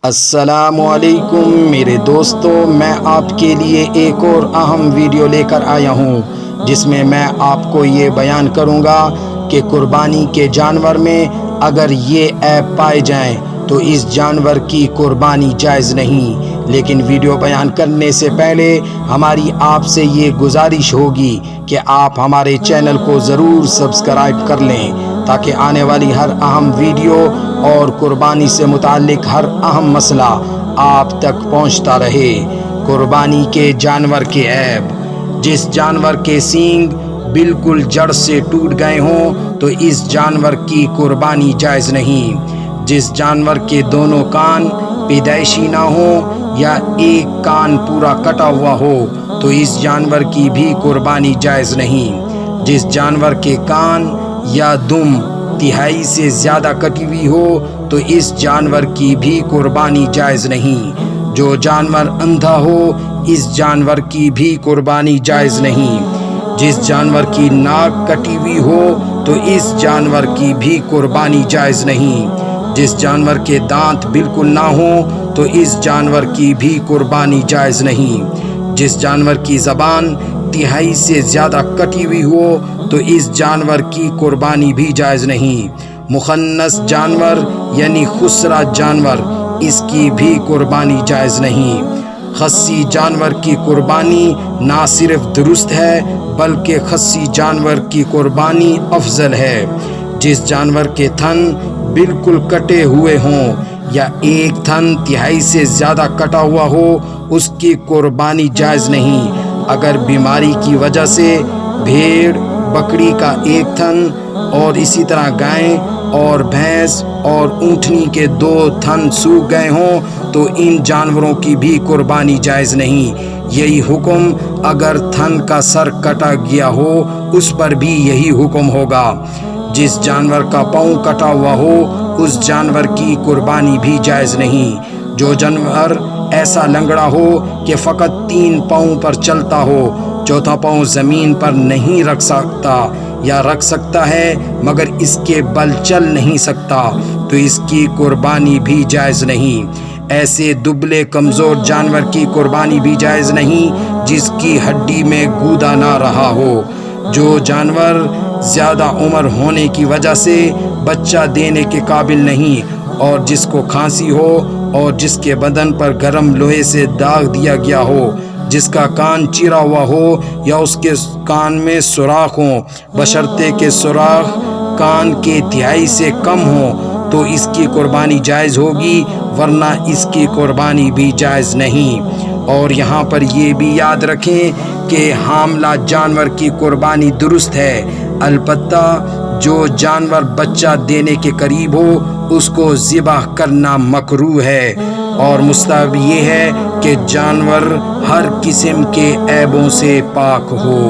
السلام علیکم میرے دوستو، میں آپ کے لیے ایک اور اہم ویڈیو لے کر آیا ہوں جس میں آپ کو یہ بیان کروں گا کہ قربانی کے جانور میں اگر یہ عیب پائے جائیں تو اس جانور کی قربانی جائز نہیں۔ لیکن ویڈیو بیان کرنے سے پہلے ہماری آپ سے یہ گزارش ہوگی کہ آپ ہمارے چینل کو ضرور سبسکرائب کر لیں تاکہ آنے والی ہر اہم ویڈیو اور قربانی سے متعلق ہر اہم مسئلہ آپ تک پہنچتا رہے۔ قربانی کے جانور کے عیب: جس جانور کے سینگ بالکل جڑ سے ٹوٹ گئے ہوں تو اس جانور کی قربانی جائز نہیں۔ جس جانور کے دونوں کان پیدائشی نہ ہوں یا ایک کان پورا کٹا ہوا ہو تو اس جانور کی بھی قربانی جائز نہیں۔ جس جانور کے کان یا دم تہائی سے زیادہ کٹی ہوئی ہو تو اس جانور کی بھی قربانی جائز نہیں۔ جو جانور اندھا ہو اس جانور کی بھی قربانی جائز نہیں۔ جس جانور کی ناک کٹی ہوئی ہو تو اس جانور کی بھی قربانی جائز نہیں۔ جس جانور کے دانت بالکل نہ ہوں تو اس جانور کی بھی قربانی جائز نہیں۔ جس جانور کی زبان تہائی سے زیادہ کٹی ہوئی ہو تو اس جانور کی قربانی بھی جائز نہیں۔ مخنث جانور یعنی خسرہ جانور، اس کی بھی قربانی جائز نہیں۔ خصی جانور کی قربانی نہ صرف درست ہے بلکہ خصی جانور کی قربانی افضل ہے۔ جس جانور کے تھن بالکل کٹے ہوئے ہوں یا ایک تھن تہائی سے زیادہ کٹا ہوا ہو اس کی قربانی جائز نہیں۔ اگر بیماری کی وجہ سے بھیڑ بکری کا ایک تھن اور اسی طرح گائے اور بھینس اور اونٹنی کے 2 تھن سوکھ گئے ہوں تو ان جانوروں کی بھی قربانی جائز نہیں۔ یہی حکم اگر تھن کا سر کٹا گیا ہو اس پر بھی یہی حکم ہوگا۔ جس جانور کا پاؤں کٹا ہوا ہو اس جانور کی قربانی بھی جائز نہیں۔ جو جانور ایسا لنگڑا ہو کہ فقط 3 پاؤں پر چلتا ہو، چوتھا پاؤں زمین پر نہیں رکھ سکتا یا رکھ سکتا ہے مگر اس کے بل چل نہیں سکتا تو اس کی قربانی بھی جائز نہیں۔ ایسے دبلے کمزور جانور کی قربانی بھی جائز نہیں جس کی ہڈی میں گودا نہ رہا ہو۔ جو جانور زیادہ عمر ہونے کی وجہ سے بچہ دینے کے قابل نہیں اور جس کو کھانسی ہو اور جس کے بدن پر گرم لوہے سے داغ دیا گیا ہو، جس کا کان چیرا ہوا ہو یا اس کے کان میں سوراخ ہوں بشرطے کہ سوراخ کان کے تہائی سے کم ہوں تو اس کی قربانی جائز ہوگی ورنہ اس کی قربانی بھی جائز نہیں۔ اور یہاں پر یہ بھی یاد رکھیں کہ حاملہ جانور کی قربانی درست ہے، البتہ جو جانور بچہ دینے کے قریب ہو اس کو ذبح کرنا مکروہ ہے، اور مستحب یہ ہے کہ جانور ہر قسم کے عیبوں سے پاک ہو۔